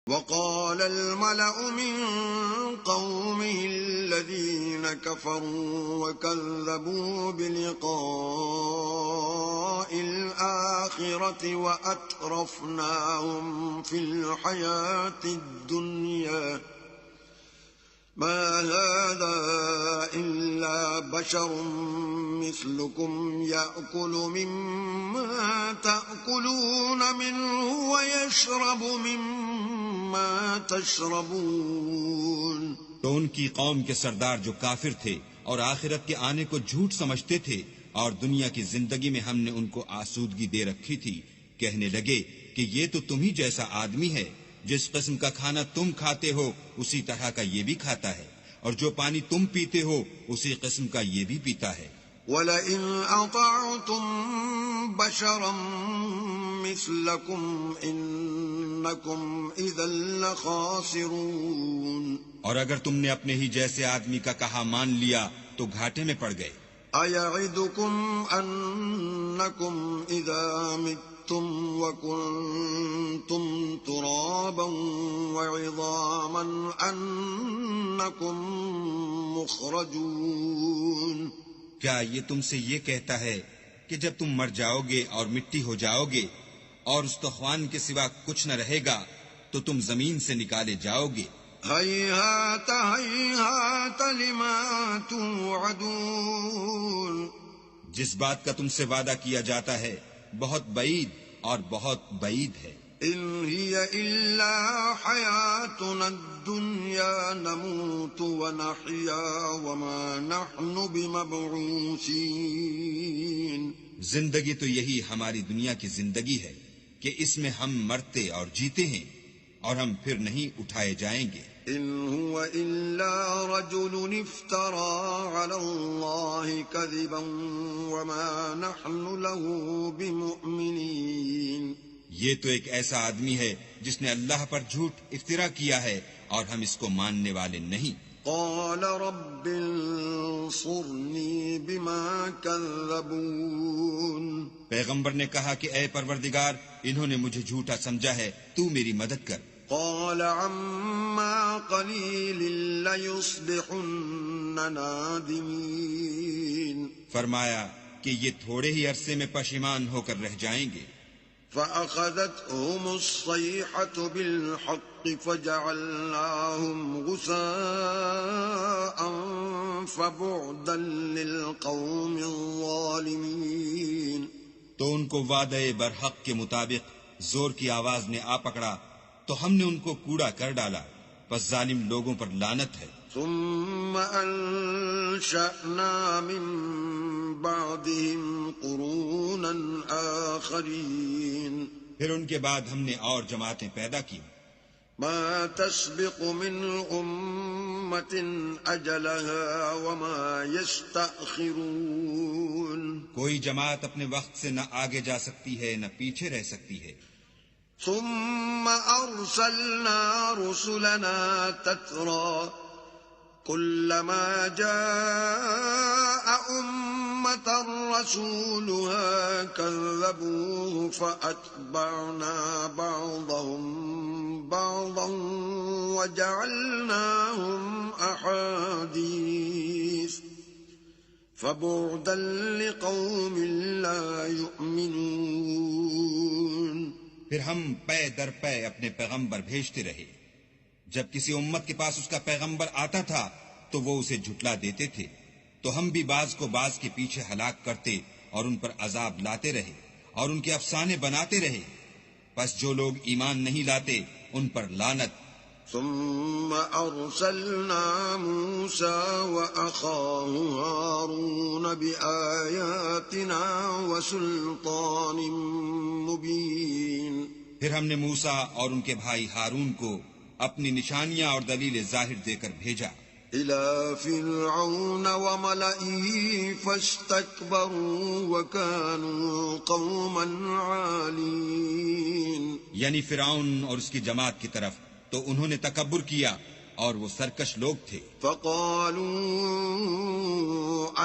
وقال الملأ من قومه الذين كفروا وكذبوا بلقاء الآخرة وأترفناهم في الحياة الدنيا ما هذا إلا بشر مثلكم يأكل مما تأكلون منه ويشرب مما تشربون. تو ان کی قوم کے سردار جو کافر تھے اور آخرت کے آنے کو جھوٹ سمجھتے تھے اور دنیا کی زندگی میں ہم نے ان کو آسودگی دے رکھی تھی، کہنے لگے کہ یہ تو تم ہی جیسا آدمی ہے، جس قسم کا کھانا تم کھاتے ہو اسی طرح کا یہ بھی کھاتا ہے، اور جو پانی تم پیتے ہو اسی قسم کا یہ بھی پیتا ہے. وَلَئِنْ أَطَعْتُمْ بَشَرًا مِثْلَكُمْ إِنَّكُمْ إِذًا لَخَاسِرُونَ. اور اگر تم نے اپنے ہی جیسے آدمی کا کہا مان لیا تو گھاٹے میں پڑ گئے. أَيَعِدُكُمْ أَنَّكُمْ إِذَا مِتُّمْ وَكُنْتُمْ تُرَابًا وَعِظَامًا أَنَّكُمْ مُخْرَجُونَ. کیا یہ تم سے یہ کہتا ہے کہ جب تم مر جاؤ گے اور مٹی ہو جاؤ گے اور استخوان کے سوا کچھ نہ رہے گا تو تم زمین سے نکالے جاؤ گے؟ ہیہات ہیہات لما توعدون. جس بات کا تم سے وعدہ کیا جاتا ہے بہت بعید اور بہت بعید ہے. ان ہی الا حیاتنا الدنیا نموت ونحیا وما نحن بمبعوثین. زندگی تو یہی ہماری دنیا کی زندگی ہے کہ اس میں ہم مرتے اور جیتے ہیں اور ہم پھر نہیں اٹھائے جائیں گے. ان هو الا رجل افترى على الله كذبا وما نحن له بمؤمنين. یہ تو ایک ایسا آدمی ہے جس نے اللہ پر جھوٹ افترا کیا ہے اور ہم اس کو ماننے والے نہیں. قال رب انصرني بما كذبون. پیغمبر نے کہا کہ اے پروردگار انہوں نے مجھے جھوٹا سمجھا ہے، تو میری مدد کر. قال عما قليل ليصبحن نادمين. فرمایا کہ یہ تھوڑے ہی عرصے میں پشیمان ہو کر رہ جائیں گے. فأخذتهم الصيحة بالحق فجعلناهم غثاء فبعدا للقوم الظالمين. تو ان کو وعدے برحق کے مطابق زور کی آواز نے آ پکڑا تو ہم نے ان کو کوڑا کر ڈالا، پس ظالم لوگوں پر لعنت ہے. ثم انشأنا من بعدهم قرونا آخرین. پھر ان کے بعد ہم نے اور جماعتیں پیدا کی. ما تسبق من امة اجلها وما يستأخرون. کوئی جماعت اپنے وقت سے نہ آگے جا سکتی ہے نہ پیچھے رہ سکتی ہے. ثم ارسلنا رسلنا تترى كلما جاء أمة رسولها كذبوه فأتبعنا بعضهم بعضا وجعلناهم أحاديث فبعدا لقوم لا يؤمنون. پھر ہم پے در پے اپنے پیغمبر بھیجتے رہے. جب کسی امت کے پاس اس کا پیغمبر آتا تھا تو وہ اسے جھٹلا دیتے تھے، تو ہم بھی بعض کو بعض کے پیچھے ہلاک کرتے اور ان پر عذاب لاتے رہے اور ان کے افسانے بناتے رہے. پس جو لوگ ایمان نہیں لاتے ان پر لعنت. ثم أرسلنا موسى وأخاه هارون بآياتنا وسلطان مبين. پھر ہم نے موسیٰ اور ان کے بھائی ہارون کو اپنی نشانیاں اور دلیل ظاہر دے کر بھیجا. إلى فرعون وملئه فاستكبروا وكانوا قوما عالين. یعنی فرعون اور اس کی جماعت کی طرف تو انہوں نے تکبر کیا اور وہ سرکش لوگ تھے. فقالوا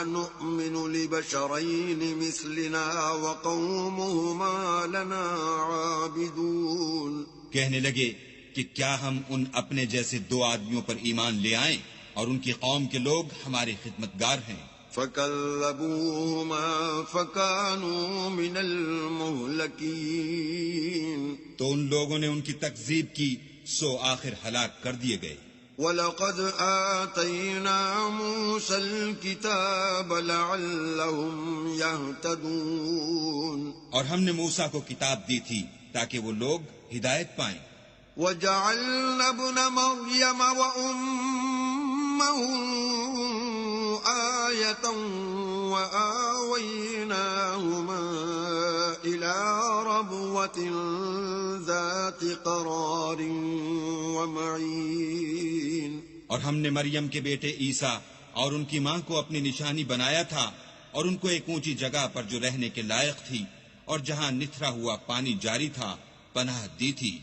أنؤمن لبشرين مثلنا وقومهما لنا عابدون. کہنے لگے کہ کیا ہم ان اپنے جیسے دو آدمیوں پر ایمان لے آئیں اور ان کی قوم کے لوگ ہمارے خدمتگار ہیں؟ فَكَذَّبُوهُمَا فَكَانُوا مِنَ الْمُهْلَكِينَ تو ان لوگوں نے ان کی تکذیب کی، سو آخر ہلاک کر دیے گئے۔ وَلَقَدْ آتَيْنَا مُوسَى الْكِتَابَ لَعَلَّهُمْ يَهْتَدُونَ اور ہم نے موسیٰ کو کتاب دی تھی تاکہ وہ لوگ ہدایت پائیں۔ وَجَعَلْنَا ابْنَ مَرْيَمَ وَأُمَّهُ آيَةً وَآوَيْنَاهُمَا إِلَى رَبْوَةٍ ذَاتِ قَرَارٍ وَمَعِينٍ اور ہم نے مریم کے بیٹے عیسیٰ اور ان کی ماں کو اپنی نشانی بنایا تھا اور ان کو ایک اونچی جگہ پر جو رہنے کے لائق تھی اور جہاں نتھرا ہوا پانی جاری تھا پناہ دی تھی۔